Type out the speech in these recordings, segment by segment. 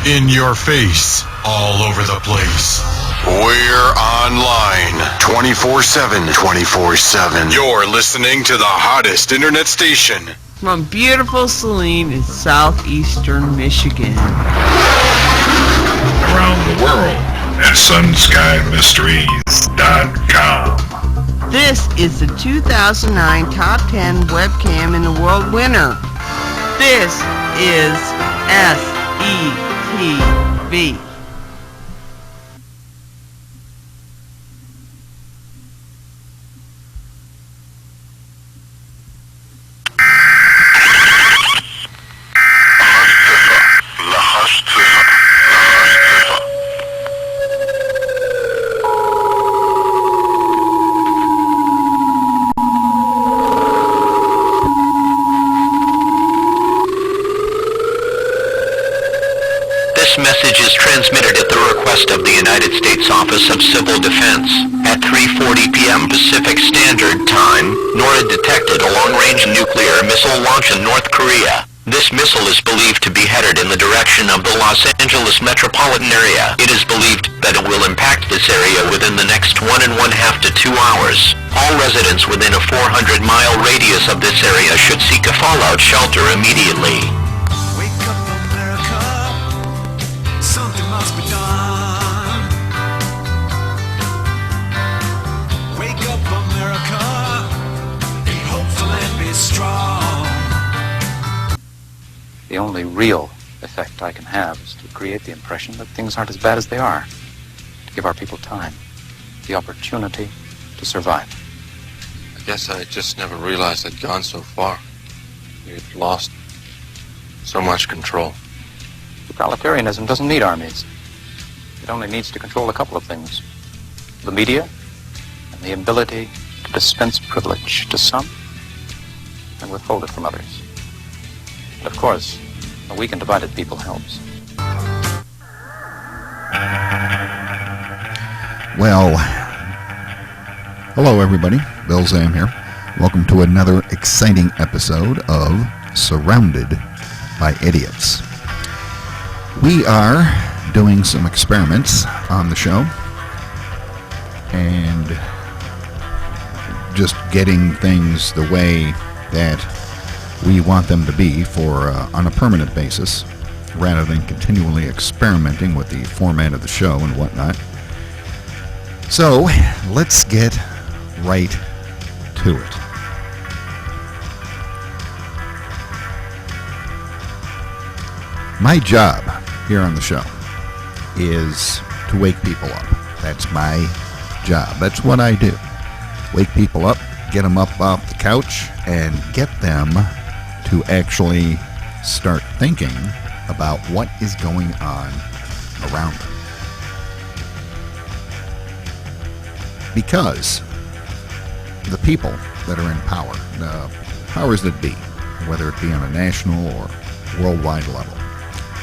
in your face, all over the place. We're online 24/7. 24/7. You're listening to the hottest internet station from beautiful Saline in southeastern Michigan. Around the world at sunsky.mysteries.com. This is the 2009 Top 10 Webcam in the World winner. This is SETV. Message is transmitted at the request of the United States Office of Civil Defense. At 3:40 p.m. Pacific Standard Time, NORAD detected a long-range nuclear missile launch in North Korea. This missile is believed to be headed in the direction of the Los Angeles metropolitan area. It is believed that it will impact this area within the next 1.5 to 2 hours. All residents within a 400-mile radius of this area should seek a fallout shelter immediately. Must be done. Wake up, America. Be hopeful and be strong. The only real effect I can have is to create the impression that things aren't as bad as they are. To give our people time, the opportunity to survive. I guess I just never realized I'd gone so far. We'd lost so much control. Totalitarianism doesn't need armies. It only needs to control a couple of things. The media and the ability to dispense privilege to some and withhold it from others. And of course, a weak and divided people helps. Well, hello everybody. Bill Zam here. Welcome to another exciting episode of Surrounded by Idiots. We are doing some experiments on the show and just getting things the way that we want them to be on a permanent basis rather than continually experimenting with the format of the show and whatnot. So let's get right to it. My job here on the show is to wake people up. That's my job. That's what I do. Wake people up, get them up off the couch, and get them to actually start thinking about what is going on around them. Because the people that are in power, the powers that be, whether it be on a national or worldwide level,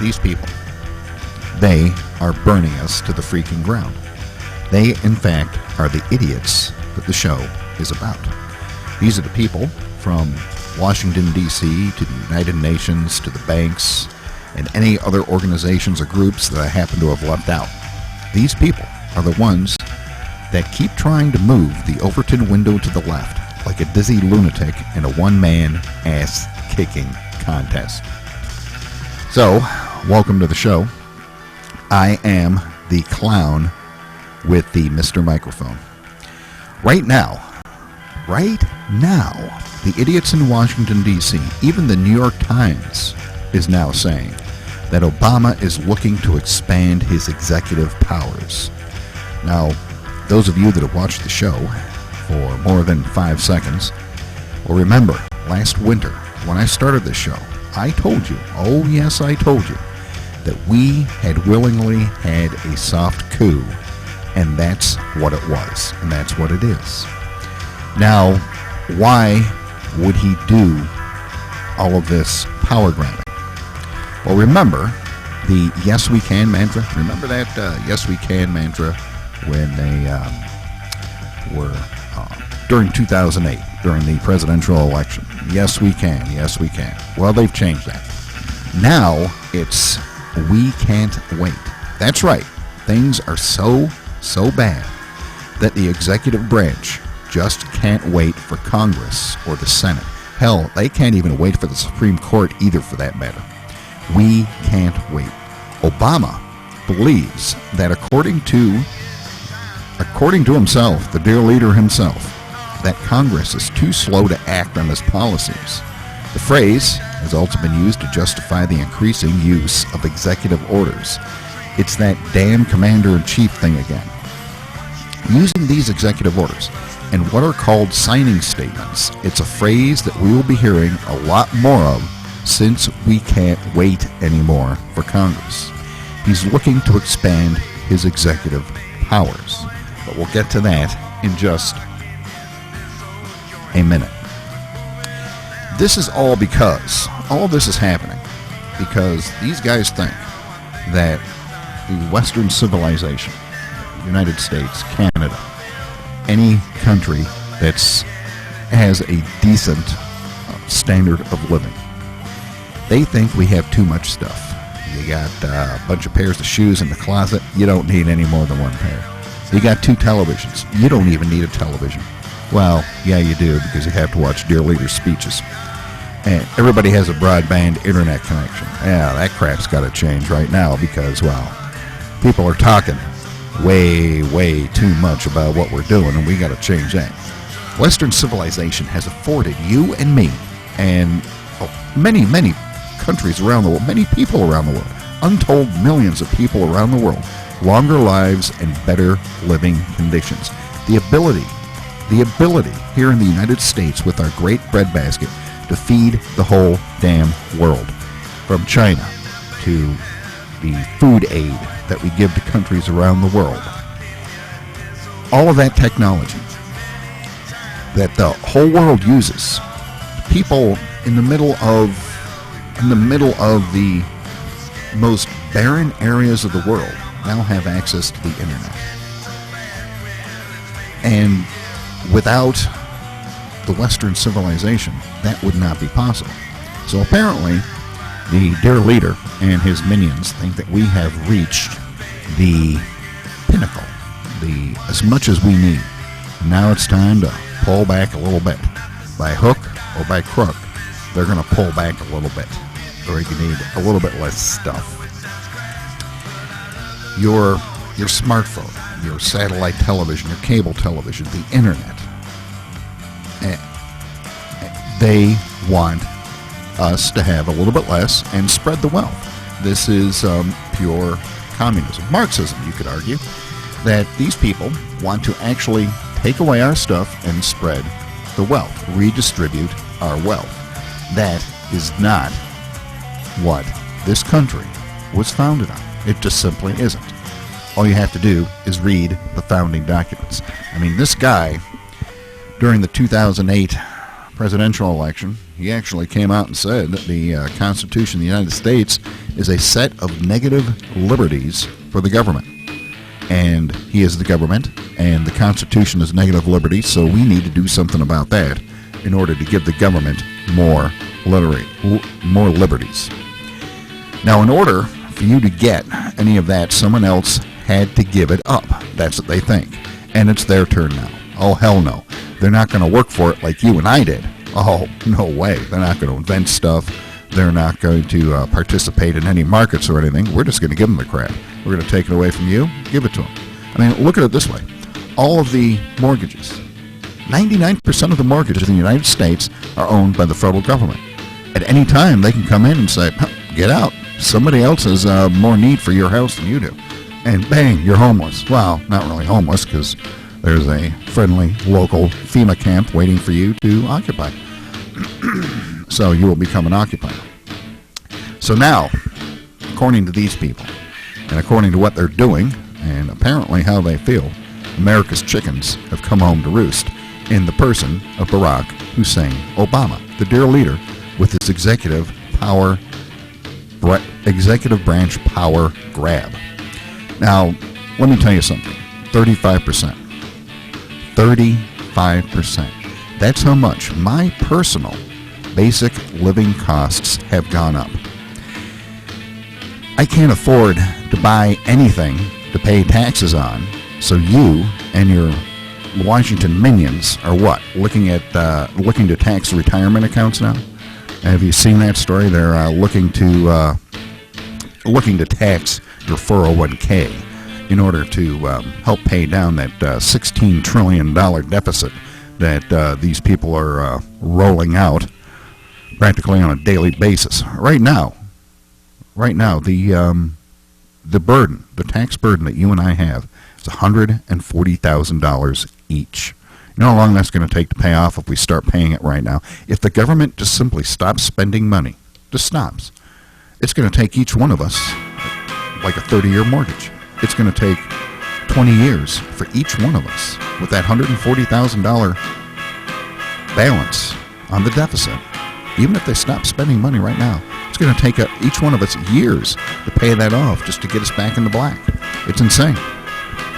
these people, they are burning us to the freaking ground. They, in fact, are the idiots that the show is about. These are the people from Washington, D.C., to the United Nations, to the banks, and any other organizations or groups that I happen to have left out. These people are the ones that keep trying to move the Overton window to the left like a dizzy lunatic in a one-man ass-kicking contest. So, welcome to the show. I am the clown with the Mr. Microphone. Right now, the idiots in Washington, D.C., even the New York Times is now saying that Obama is looking to expand his executive powers. Now, those of you that have watched the show for more than 5 seconds will remember last winter when I started this show, I told you, oh yes I told you, that we had willingly had a soft coup, and that's what it was, and that's what it is. Now, why would he do all of this power grabbing? Well, remember the Yes We Can mantra? Remember that Yes We Can mantra when they were, during 2008, during the presidential election? Yes, we can. Yes, we can. Well, they've changed that. Now it's we can't wait. That's right. Things are so bad that the executive branch just can't wait for Congress or the Senate. Hell, they can't even wait for the Supreme Court either, for that matter. We can't wait. Obama believes that according to himself, the dear leader himself, that Congress is too slow to act on his policies. The phrase has also been used to justify the increasing use of executive orders. It's that damn commander-in-chief thing again. Using these executive orders and what are called signing statements, it's a phrase that we will be hearing a lot more of since we can't wait anymore for Congress. He's looking to expand his executive powers, but we'll get to that in just a minute. This is all because, all this is happening because these guys think that the Western civilization, United States, Canada, any country that has a decent standard of living, they think we have too much stuff. You got a bunch of pairs of shoes in the closet, you don't need any more than one pair. You got 2 televisions, you don't even need a television. Well, yeah, you do, because you have to watch dear leaders' speeches. And everybody has a broadband internet connection. Yeah, that crap's got to change right now because, well, people are talking way too much about what we're doing, and we got to change that. Western civilization has afforded you and me and many countries around the world, many people around the world, untold millions of people around the world, longer lives and better living conditions. The ability here in the United States with our great breadbasket to feed the whole damn world, from China to the food aid that we give to countries around the world. All of that technology that the whole world uses, people in the middle of the most barren areas of the world now have access to the internet. And without the Western civilization, that would not be possible. So apparently, the dear leader and his minions think that we have reached the pinnacle, as much as we need. Now it's time to pull back a little bit. By hook or by crook, they're going to pull back a little bit. Or you need a little bit less stuff. Your smartphone, your satellite television, your cable television, the internet. They want us to have a little bit less and spread the wealth. This is pure communism. Marxism, you could argue, that these people want to actually take away our stuff and spread the wealth, redistribute our wealth. That is not what this country was founded on. It just simply isn't. All you have to do is read the founding documents. I mean, this guy, during the 2008 presidential election, he actually came out and said that the Constitution of the United States is a set of negative liberties for the government. And he is the government, and the Constitution is negative liberties, so we need to do something about that in order to give the government more liberties. Now, in order for you to get any of that, someone else had to give it up. That's what they think. And it's their turn now. Oh, hell no. They're not going to work for it like you and I did. Oh, no way. They're not going to invent stuff. They're not going to participate in any markets or anything. We're just going to give them the crap. We're going to take it away from you, give it to them. I mean, look at it this way. All of the mortgages, 99% of the mortgages in the United States are owned by the federal government. At any time, they can come in and say, get out. Somebody else has more need for your house than you do. And bang, you're homeless. Well, not really homeless, because there's a friendly local FEMA camp waiting for you to occupy. So you will become an occupier. So now, according to these people, and according to what they're doing, and apparently how they feel, America's chickens have come home to roost in the person of Barack Hussein Obama, the dear leader, with his executive branch power grab. Now, let me tell you something. 35%. 35%. That's how much my personal basic living costs have gone up. I can't afford to buy anything to pay taxes on, so you and your Washington minions are what? Looking to tax retirement accounts now? Have you seen that story? They're looking to tax your 401k in order to help pay down that $16 trillion deficit that these people are rolling out practically on a daily basis. Right now, the burden, the tax burden that you and I have is $140,000 each. You know how long that's going to take to pay off if we start paying it right now? If the government just simply stops spending money, just stops, it's going to take each one of us like a 30-year mortgage. It's going to take 20 years for each one of us with that $140,000 balance on the deficit. Even if they stop spending money right now, it's going to take each one of us years to pay that off just to get us back in the black. It's insane.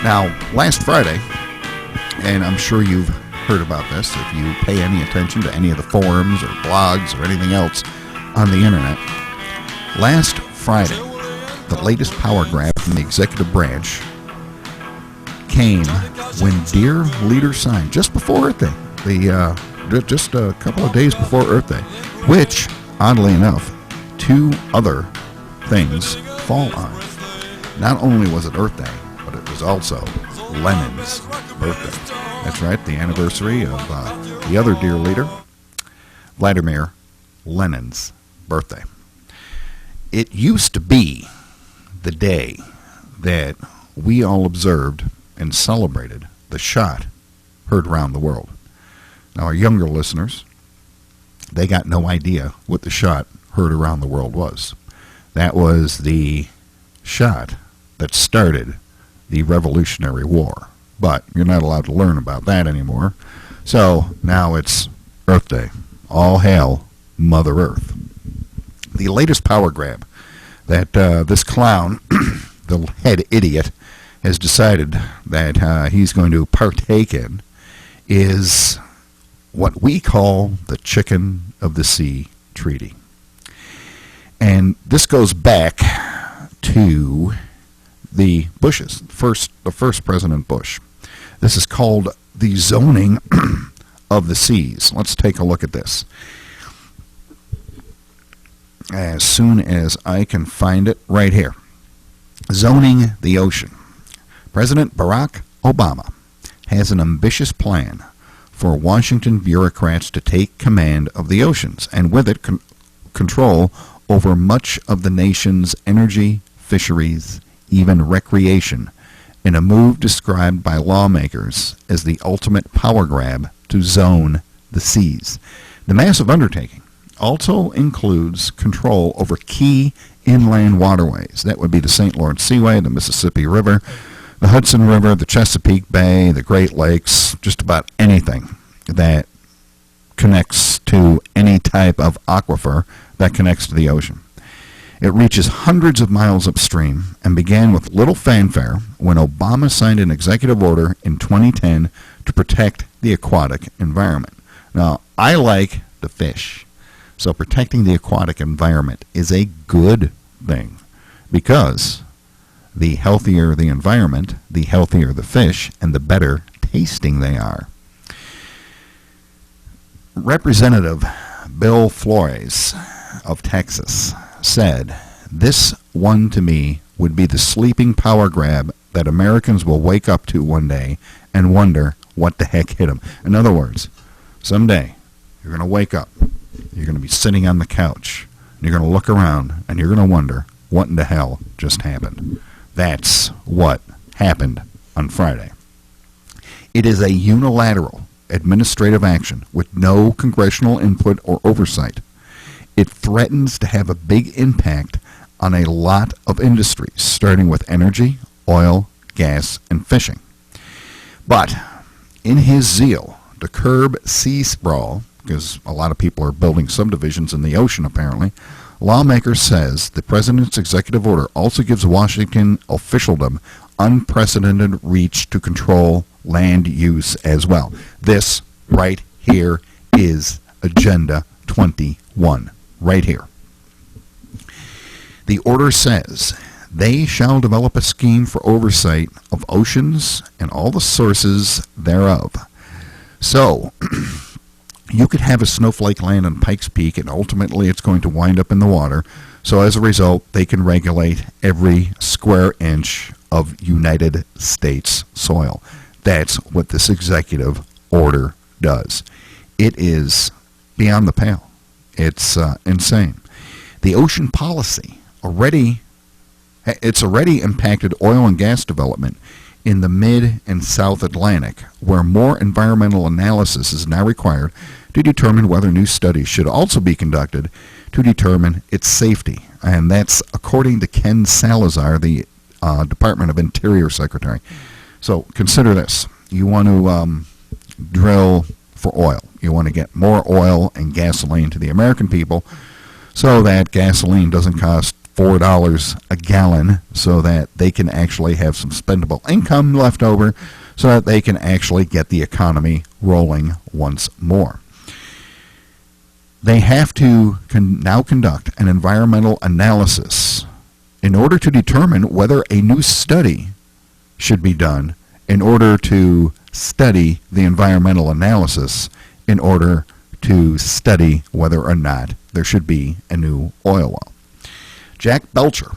Now, last Friday, and I'm sure you've heard about this if you pay any attention to any of the forums or blogs or anything else on the internet, last Friday, the latest power grab from the executive branch came when dear leader signed, just before Earth Day, just a couple of days before Earth Day, which, oddly enough, two other things fall on. Not only was it Earth Day, but it was also Lenin's birthday. That's right, the anniversary of the other dear leader, Vladimir Lenin's birthday. It used to be the day that we all observed and celebrated the shot heard around the world. Now, our younger listeners, they got no idea what the shot heard around the world was. That was the shot that started the Revolutionary War. But you're not allowed to learn about that anymore. So now it's Earth Day. All hail Mother Earth. The latest power grab that this clown, the head idiot, has decided that he's going to partake in is what we call the Chicken of the Sea Treaty. And this goes back to the Bushes, the first President Bush. This is called the zoning of the seas. Let's take a look at this. As soon as I can find it, right here. Zoning the ocean. President Barack Obama has an ambitious plan for Washington bureaucrats to take command of the oceans, and with it control over much of the nation's energy, fisheries, even recreation, in a move described by lawmakers as the ultimate power grab to zone the seas. The massive undertaking also includes control over key inland waterways. That would be the St. Lawrence Seaway, the Mississippi River, the Hudson River, the Chesapeake Bay, the Great Lakes, just about anything that connects to any type of aquifer that connects to the ocean. It reaches hundreds of miles upstream and began with little fanfare when Obama signed an executive order in 2010 to protect the aquatic environment. Now, I like the fish, so protecting the aquatic environment is a good thing because the healthier the environment, the healthier the fish, and the better tasting they are. Representative Bill Flores of Texas said, "This one to me would be the sleeping power grab that Americans will wake up to one day and wonder what the heck hit them." In other words, someday you're going to wake up, you're going to be sitting on the couch, and you're going to look around and you're going to wonder what in the hell just happened. That's what happened on Friday. It is a unilateral administrative action with no congressional input or oversight. It threatens to have a big impact on a lot of industries, starting with energy, oil, gas, and fishing. But in his zeal to curb sea sprawl, because a lot of people are building subdivisions in the ocean apparently, lawmaker says the president's executive order also gives Washington officialdom unprecedented reach to control land use as well. This right here is Agenda 21. Right here. The order says, they shall develop a scheme for oversight of oceans and all the sources thereof. So, you could have a snowflake land on Pikes Peak, and ultimately it's going to wind up in the water. So as a result, they can regulate every square inch of United States soil. That's what this executive order does. It is beyond the pale. It's insane. The ocean policy already impacted oil and gas development in the mid and South Atlantic, where more environmental analysis is now required to determine whether new studies should also be conducted to determine its safety. And that's according to Ken Salazar, the Department of Interior Secretary. So consider this. You want to drill for oil. You want to get more oil and gasoline to the American people so that gasoline doesn't cost $4 a gallon, so that they can actually have some spendable income left over, so that they can actually get the economy rolling once more. They have to now conduct an environmental analysis in order to determine whether a new study should be done, in order to study the environmental analysis, in order to study whether or not there should be a new oil well. Jack Belcher,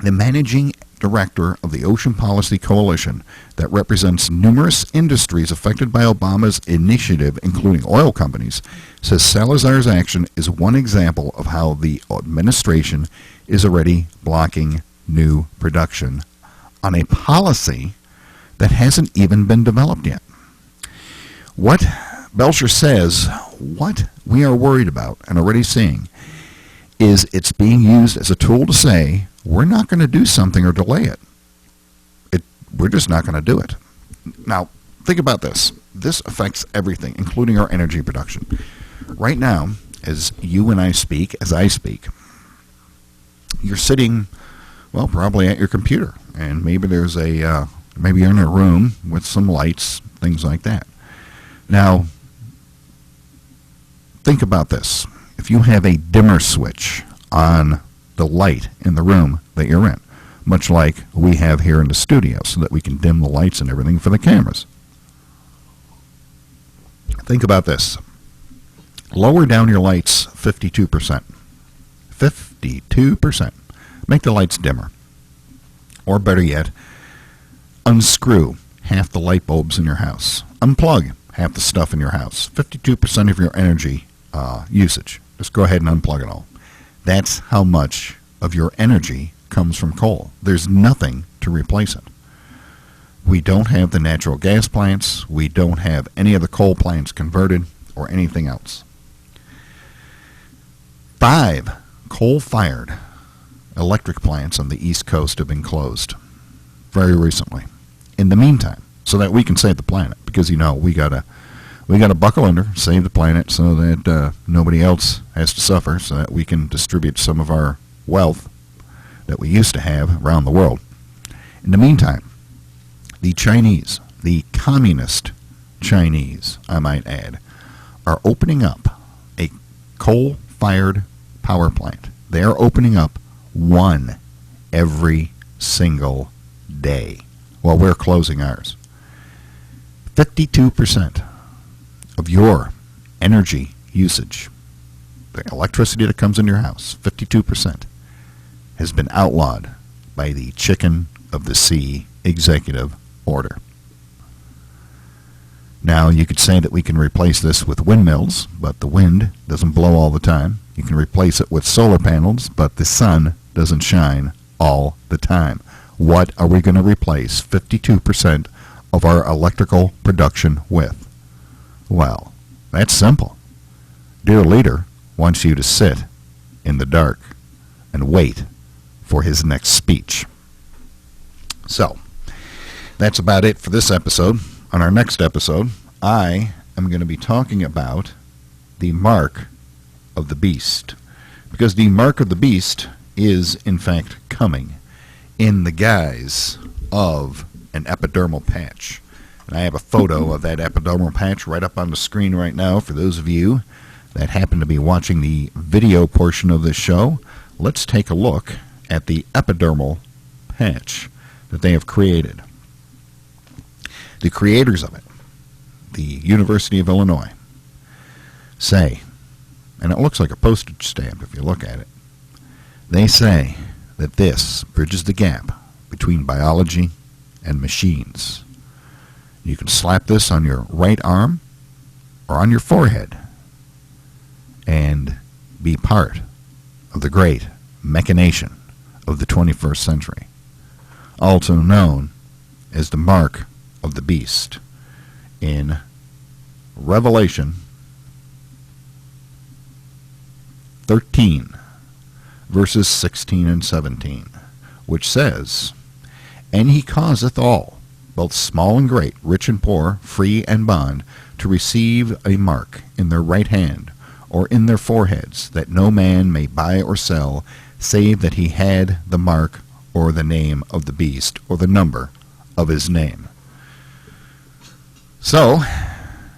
the managing director of the Ocean Policy Coalition that represents numerous industries affected by Obama's initiative, including oil companies, says Salazar's action is one example of how the administration is already blocking new production on a policy that hasn't even been developed yet. What Belcher says, what we are worried about and already seeing, is it's being used as a tool to say, we're not going to do something or delay it. We're just not going to do it. Now, think about this. This affects everything, including our energy production. Right now, as you and I speak, you're sitting, well, probably at your computer, and maybe there's maybe you're in a room with some lights, things like that. Now, think about this. If you have a dimmer switch on the light in the room that you're in, much like we have here in the studio, so that we can dim the lights and everything for the cameras. Think about this. Lower down your lights 52%. 52%. Make the lights dimmer. Or better yet, unscrew half the light bulbs in your house. Unplug half the stuff in your house. 52% of your energy usage. Just go ahead and unplug it all. That's how much of your energy comes from coal. There's nothing to replace it. We don't have the natural gas plants. We don't have any of the coal plants converted or anything else. 5 coal-fired electric plants on the East Coast have been closed very recently. In the meantime, so that we can save the planet, because we gotta buckle under, save the planet, so that nobody else has to suffer, so that we can distribute some of our wealth that we used to have around the world. In the meantime, the Chinese, the communist Chinese, I might add, are opening up a coal-fired power plant. They are opening up one every single day while we're closing ours. 52% of your energy usage, the electricity that comes in your house, 52%, has been outlawed by the chicken of the sea executive order. Now, you could say that we can replace this with windmills, but the wind doesn't blow all the time. You can replace it with solar panels, but the sun doesn't shine all the time. What are we going to replace 52% of our electrical production with? Well, that's simple. Dear leader wants you to sit in the dark and wait for his next speech. So, that's about it for this episode. On our next episode, I am going to be talking about the mark of the beast. Because the mark of the beast is, in fact, coming in the guise of an epidermal patch. And I have a photo of that epidermal patch right up on the screen right now for those of you that happen to be watching the video portion of this show. let's take a look at the epidermal patch that they have created. The creators of it, the University of Illinois, say, and it looks like a postage stamp if you look at it, they say that this bridges the gap between biology and machines. You can slap this on your right arm or on your forehead and be part of the great machination of the 21st century, also known as the mark of the beast in Revelation 13, verses 16 and 17, which says, "And he causeth all, both small and great, rich and poor, free and bond, to receive a mark in their right hand, or in their foreheads, that no man may buy or sell, save that he had the mark or the name of the beast, or the number of his name." So,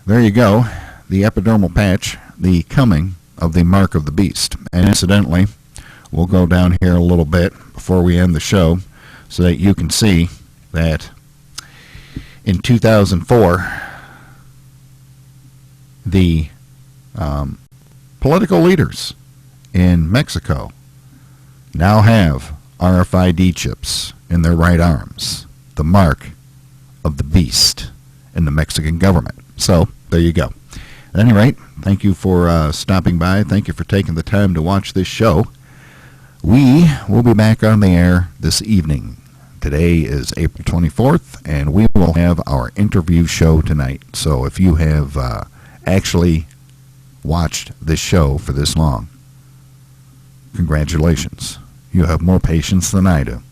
there you go, the epidermal patch, the coming of the mark of the beast. And incidentally, we'll go down here a little bit before we end the show so that you can see that in 2004, the political leaders in Mexico now have RFID chips in their right arms, the mark of the beast in the Mexican government. So, there you go. At any rate, thank you for stopping by. Thank you for taking the time to watch this show. We will be back on the air this evening. Today is April 24th, and we will have our interview show tonight. So if you have actually watched this show for this long, congratulations. You have more patience than I do.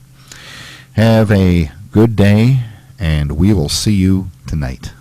Have a good day, and we will see you tonight.